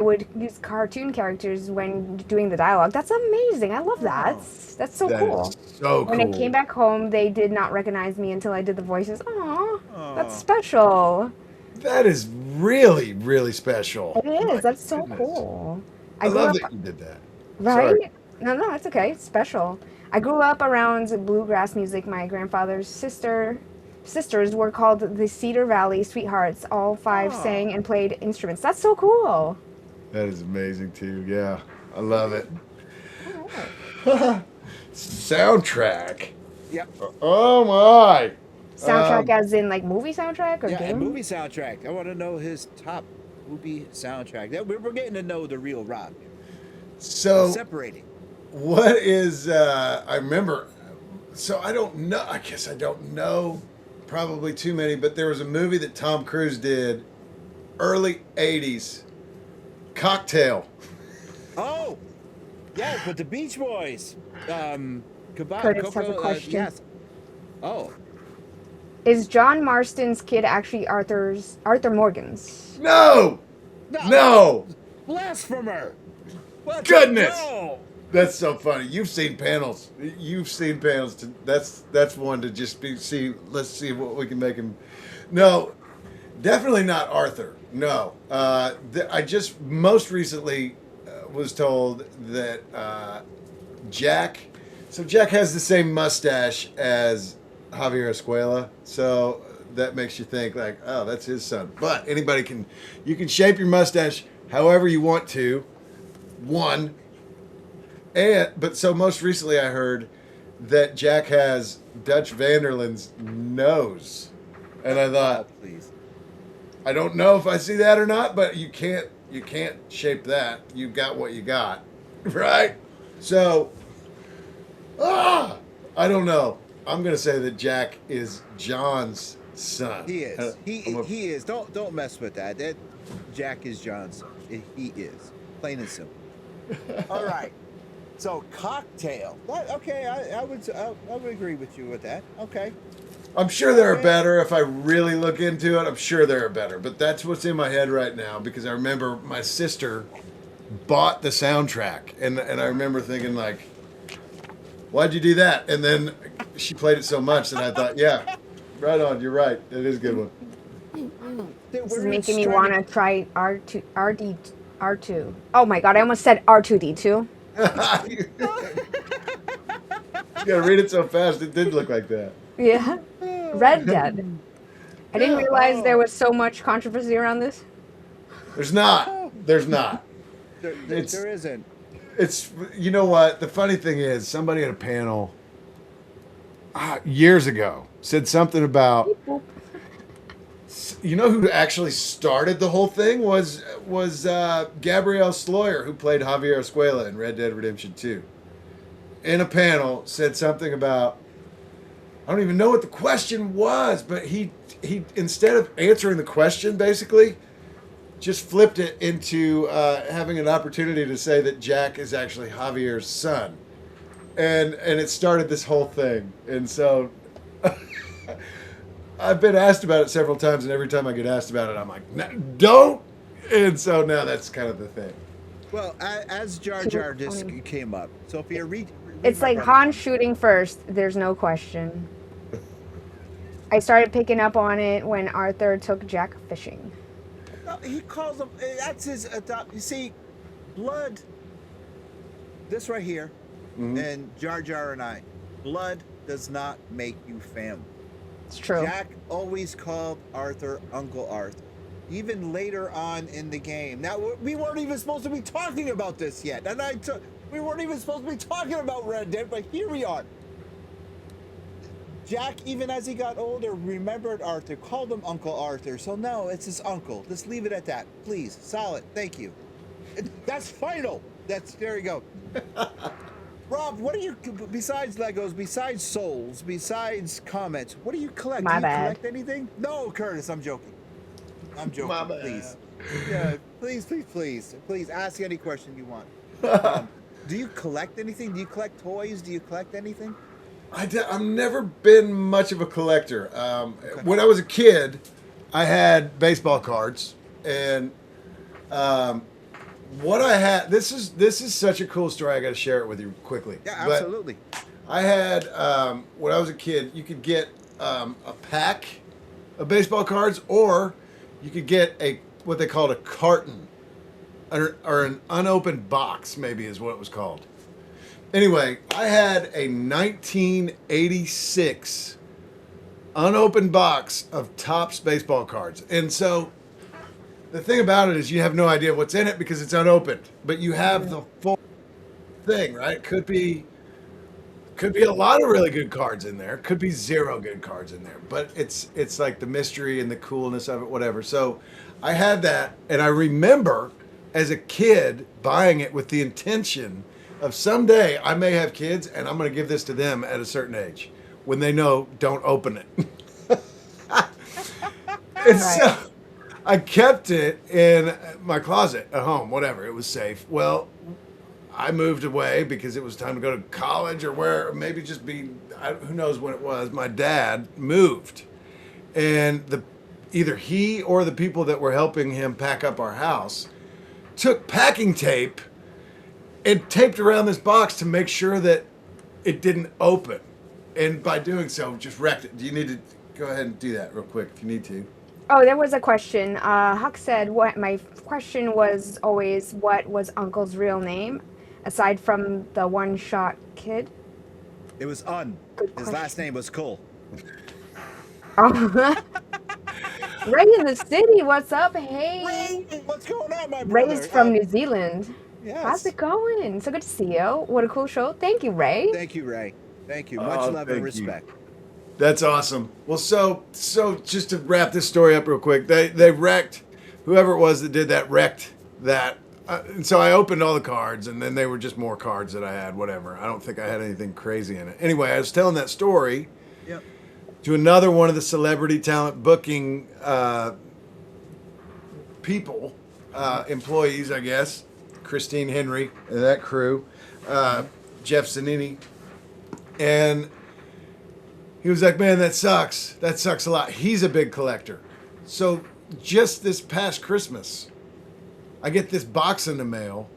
would use cartoon characters when doing the dialogue. That's amazing. I love that. Oh, That's so That cool. is so When I came cool. back home, they did not recognize me until I did the voices. Aw, that's oh. special. That is really, really special. It is. My That's so goodness. cool. I I grew love up, that you did that. right? Sorry. No, no, it's okay. It's special. I grew up around bluegrass music. My grandfather's sisters were called the Cedar Valley Sweethearts. All five Oh. sang and played instruments. That's so cool. That is amazing too. Yeah. I love it. All right. Soundtrack. Yep. Oh my. Soundtrack as in like movie soundtrack or Yeah, and game? movie soundtrack. I want to know his top movie soundtrack. We're getting to know the real Rob. We're So separating. what is I remember so I don't know I guess I don't know probably too many, but there was a movie that Tom Cruise did early 80s. Cocktail. Oh, yeah, but the Beach Boys. Curtis has a Coco. question. Yes. Oh, Is John Marston's kid actually Arthur Morgan's? No. no, No. blasphemer! What? Goodness. No. That's so funny. You've seen panels. You've seen panels. That's one to just be see. Let's see what we can make him. No, definitely not Arthur. No, I just most recently was told that Jack. So Jack has the same mustache as Javier Escuela. So that makes you think like, oh, that's his son. But anybody can. You can shape your mustache however you want to. One. But so most recently I heard that Jack has Dutch Vanderland's nose. And I Oh, thought, please. I don't know if I see that or not, but you can't shape that. You got what you got. Right? So I don't know. I'm gonna say that Jack is John's son. He is. I'm a- He is. Don't mess with that. That Jack is Johnson. He is. Plain and simple. All right. So cocktail. What? Okay, I would agree with you with that. Okay. I'm sure there are Okay. better if I really look into it. I'm sure there are better, but that's what's in my head right now because I remember my sister bought the soundtrack, and I remember thinking like, "Why'd you do that?" And then she played it so much that I thought, "Yeah, right on. You're right. It is a good one." This is We're making me starting- want to try R2. Oh my god, I almost said R2D2. You gotta read it so fast. It did look like that. Yeah. Red Dead. I didn't realize there was so much controversy around this. There's not. There's not. It's There isn't. it's you know what the funny thing is somebody at a panel years ago said something about you know who actually started the whole thing was Gabrielle Sloyer, who played Javier Escuela in Red Dead Redemption 2. In a panel said something about I don't even know what the question was, but he instead of answering the question basically just flipped it into having an opportunity to say that Jack is actually Javier's son, and it started this whole thing. And so I've been asked about it several times, and every time I get asked about it, I'm like, don't. And so now that's kind of the thing. Well, as Jar Super Jar just funny. came up, Sophia, read. It's my like brother. Han shooting first. There's no question. I started picking up on it when Arthur took Jack fishing. No, he calls him. That's his adopt. You see, blood. This right here, and Jar Jar and I, blood does not make you family. It's true. Jack always called Arthur Uncle Arthur. Even later on in the game. Now we weren't even supposed to be talking about this yet, and we weren't even supposed to be talking about Red Dead, but here we are. Jack, even as he got older, remembered Arthur, called him Uncle Arthur. So no, it's his uncle. Just leave it at that, please. Solid. Thank you. That's final. There you go. Rob, what do you besides Legos, besides souls, besides comments? What do you collect? My do you bad. collect anything? No, Curtis, I'm joking. I'm joking. My bad. Please. Yeah, please ask any question you want. Do you collect anything? Do you collect toys? Do you collect anything? I've never been much of a collector. When I was a kid, I had baseball cards, and what I had, this is such a cool story. I got to share it with you quickly. Yeah, But absolutely. I had when I was a kid, you could get a pack of baseball cards, or you could get a what they called a carton, or an unopened box, maybe is what it was called. Anyway, I had a 1986 unopened box of Topps baseball cards, and so the thing about it is you have no idea what's in it because it's unopened, but you have the full thing, right? Could be a lot of really good cards in there. Could be zero good cards in there. But it's like the mystery and the coolness of it, whatever. So I had that, and I remember as a kid buying it with the intention of someday I may have kids, and I'm going to give this to them at a certain age when they know don't open it. And Right. so I kept it in my closet at home, whatever. It was safe. Well, I moved away because it was time to go to college or where, maybe just who knows when it was. My dad moved, and either he or the people that were helping him pack up our house took packing tape and taped around this box to make sure that it didn't open. And by doing so, just wrecked it. Do you need to go ahead and do that real quick if you need to? Oh, there was a question. Huck said, "What?" My question was always, "What was Uncle's real name, aside from the one-shot kid?" It was Un. Good His last question. name was Cole. Oh, Ray in the city. What's up? Hey, Ray, what's going on, my Ray's brother? from New Zealand. How's Yes. it going? So good to see you. What a cool show. Thank you, Ray. Thank you, Ray. Thank you. Much Oh, love and thank you. respect. That's awesome. Well, so just to wrap this story up real quick, they wrecked whoever it was that did that wrecked that. And so I opened all the cards, and then they were just more cards that I had. Whatever. I don't think I had anything crazy in it. Anyway, I was telling that story Yep. to another one of the celebrity talent booking people, employees, I guess, Christine Henry and that crew, Jeff Zanini, and he was like, "Man, that sucks. That sucks a lot." He's a big collector. So just this past Christmas, I get this box in the mail,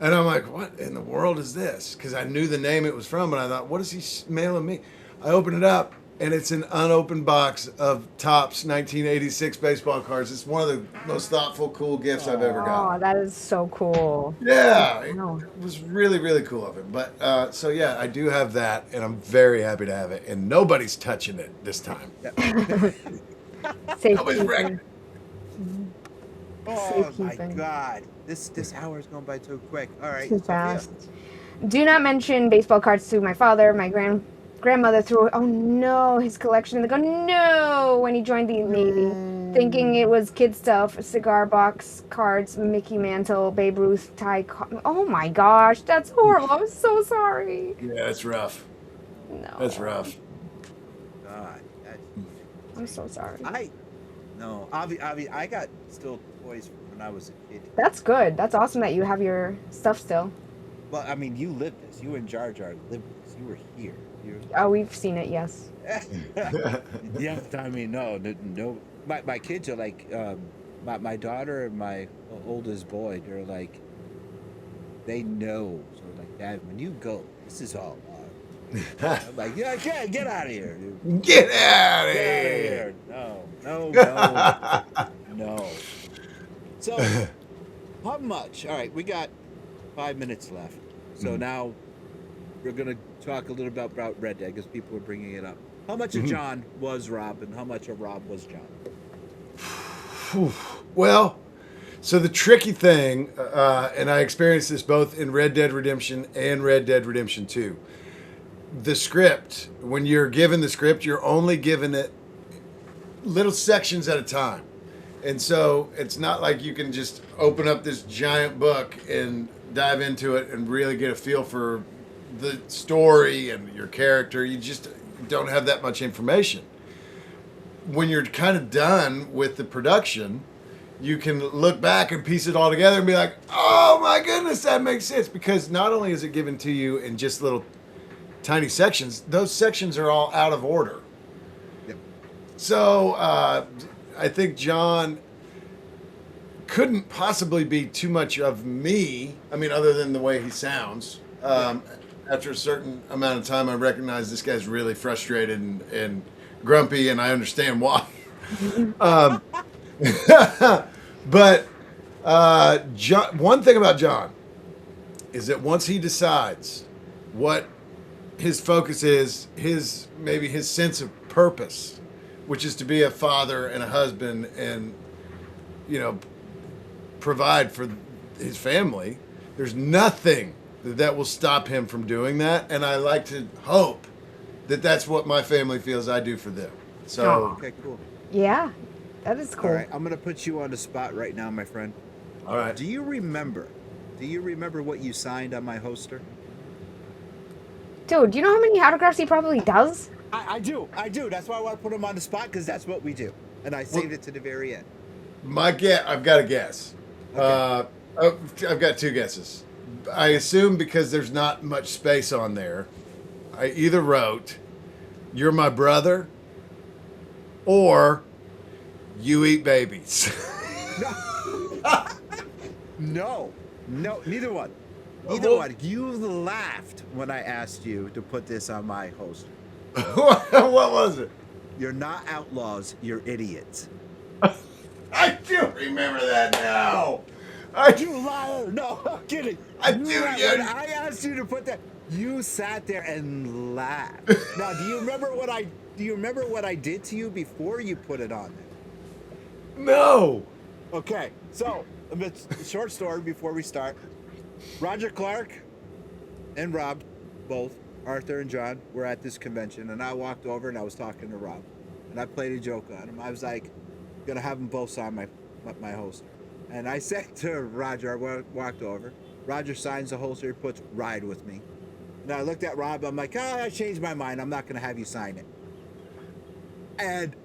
and I'm like, "What in the world is this?" Because I knew the name it was from, and I thought, "What is he mailing me?" I open it up, and it's an unopened box of Topps 1986 baseball cards. It's one of the most thoughtful, cool gifts I've ever Oh, gotten. that is so cool. Yeah, it Wow. was really, really cool of him. But so yeah, I do have that, and I'm very happy to have it. And nobody's touching it this time. Nobody's wrecking Safekeeping. it. Oh my Safekeeping. God. This hour is going by too quick. All right, Too Sophia. fast. Do not mention baseball cards to my father. My grandmother threw. Oh no, his collection. They go no when he joined the Navy, thinking it was kid stuff. Cigar box cards, Mickey Mantle, Babe Ruth, Oh my gosh, that's horrible. I'm so sorry. Yeah, it's rough. No, That's rough. God. That, I'm so sorry. no. Avi, I got still toys from when I was a kid. That's good. That's awesome that you have your stuff still. Well, I mean, you lived this. You and Jar Jar lived this. You were here. Oh, we've seen it. Yes. Yeah, I mean, no. My kids are like, my daughter and my oldest boy. They're like, they know. So like, Dad, when you go, this is all. I'm like, yeah, get out of here, dude. Get out of Get out of here. here. No. No. So, how much? All right, we got 5 minutes left. So now we're gonna talk a little about Red Dead because people are bringing it up. How much of John was Rob, and how much of Rob was John? Well, so the tricky thing, and I experienced this both in Red Dead Redemption and Red Dead Redemption 2. The script, when you're given the script, you're only given it little sections at a time. And so it's not like you can just open up this giant book and dive into it and really get a feel for the story and your character. You just don't have that much information. When you're kind of done with the production, you can look back and piece it all together and be like, oh my goodness, that makes sense. Because not only is it given to you in just little tiny sections, those sections are all out of order. Yep. So I think John couldn't possibly be too much of me. I mean, other than the way he sounds. After a certain amount of time, I recognize this guy's really frustrated and grumpy, and I understand why. um, but John, one thing about John is that once he decides what his focus is, maybe his sense of purpose, which is to be a father and a husband and, provide for his family, there's nothing that will stop him from doing that. And I like to hope that that's what my family feels I do for them. So, Okay, cool. Yeah, that is cool. All right, I'm gonna put you on the spot right now, my friend. all right. Do you remember what you signed on my holster? Dude, do you know how many autographs he probably does? I do. That's why I want to put him on the spot, because that's what we do. And I saved it to the very end. I've got a guess. Okay. I've got two guesses. I assume because there's not much space on there, I either wrote, "You're my brother," or "You eat babies." No, neither one. Neither Well- one. You laughed when I asked you to put this on my holster. What was it? You're not outlaws, you're idiots. I do remember that now. You liar! No, I'm kidding. I You do, liar. yeah. When I asked you to put that, you sat there and laughed. Now, do you remember what I did to you before you put it on there? No. Okay, so a short story before we start. Roger Clark and Rob, both Arthur and John, were at this convention, and I walked over and I was talking to Rob, and I played a joke on him. I was like, "Gonna have them both sign my holster," and I said to Roger, I walked over. Roger signs the holster, he puts "Ride with me," and I looked at Rob. I'm like, "I changed my mind. I'm not gonna have you sign it," and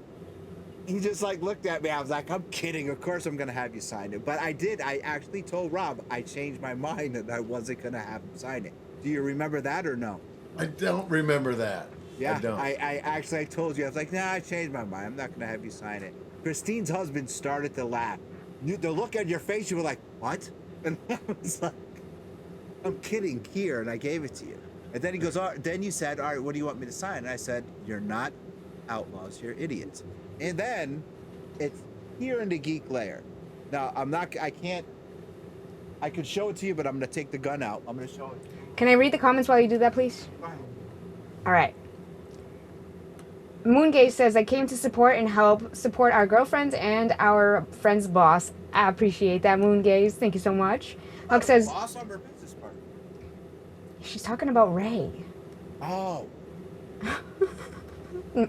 he just like looked at me. I was like, "I'm kidding. Of course I'm gonna have you sign it." But I did. I actually told Rob I changed my mind and I wasn't gonna have him sign it. Do you remember that or no? I don't remember that. Yeah, I don't. I told you. I was like, "Nah, I changed my mind. I'm not gonna have you sign it." Christine's husband started to laugh. The look on your face, you were like, "What?" And I was like, "I'm kidding here," and I gave it to you. And then he goes, then you said, "All right, what do you want me to sign?" And I said, "You're not outlaws, you're idiots." And then it's here in the geek layer. Now I could show it to you, but I'm gonna take the gun out. I'm gonna show it to you. Can I read the comments while you do that, please? All right. Moongaze says, I came to support and help support our girlfriends and our friend's boss. I appreciate that, Moongaze. Thank you so much. Huck says, Boss on her business partner. she's talking about Ray. Oh.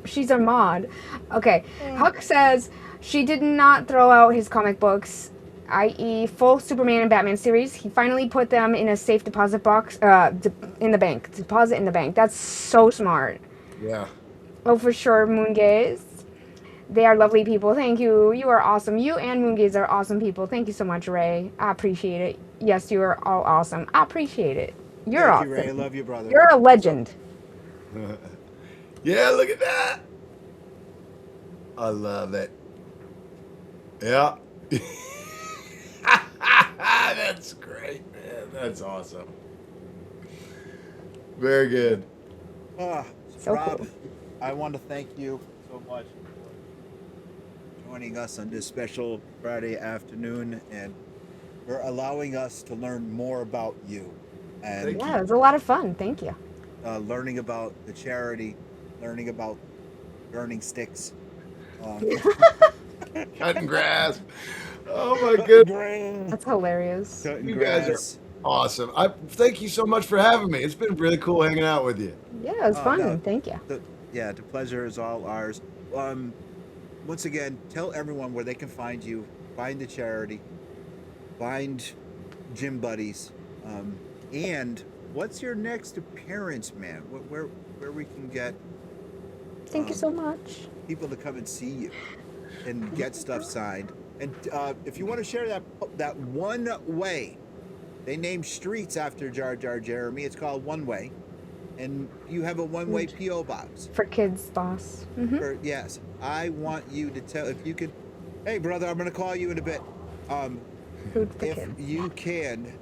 She's our mod. Okay. Huck says, she did not throw out his comic books, i.e. full Superman and Batman series. He finally put them in a safe deposit box, in the bank. Deposit in the bank. That's so smart. Yeah. Oh, for sure, Moongaze. They are lovely people. Thank you. You are awesome. You and Moongaze are awesome people. Thank you so much, Ray. I appreciate it. Yes, you are all awesome. I appreciate it. You're Thank awesome. you, Ray. I love you, brother. You're a legend. Yeah, look at that. I love it. Yeah. That's great, man. That's awesome. Very good. So Rob, cool. I want to thank you so much for joining us on this special Friday afternoon and for allowing us to learn more about you and Thank Yeah, it was a lot of fun. Thank you. learning about the charity, learning about burning sticks. Cutting grass. Oh my goodness. That's hilarious. Cutting You guys grass. are awesome. I thank you so much for having me. It's been really cool hanging out with you. Yeah, it was fun. no. Thank you. The pleasure is all ours. Once again, tell everyone where they can find you, find the charity, find gym buddies, and what's your next appearance, man? Where we can get Thank you so much. people to come and see you and get stuff signed. And if you want to share that one way, they named streets after Jar Jar Jeremy. It's called One Way, and you have a one-way PO box. For kids, boss. Mm-hmm. Yes, I want you to tell if you could. Hey, brother, I'm gonna call you in a bit. Food for If kids. you can,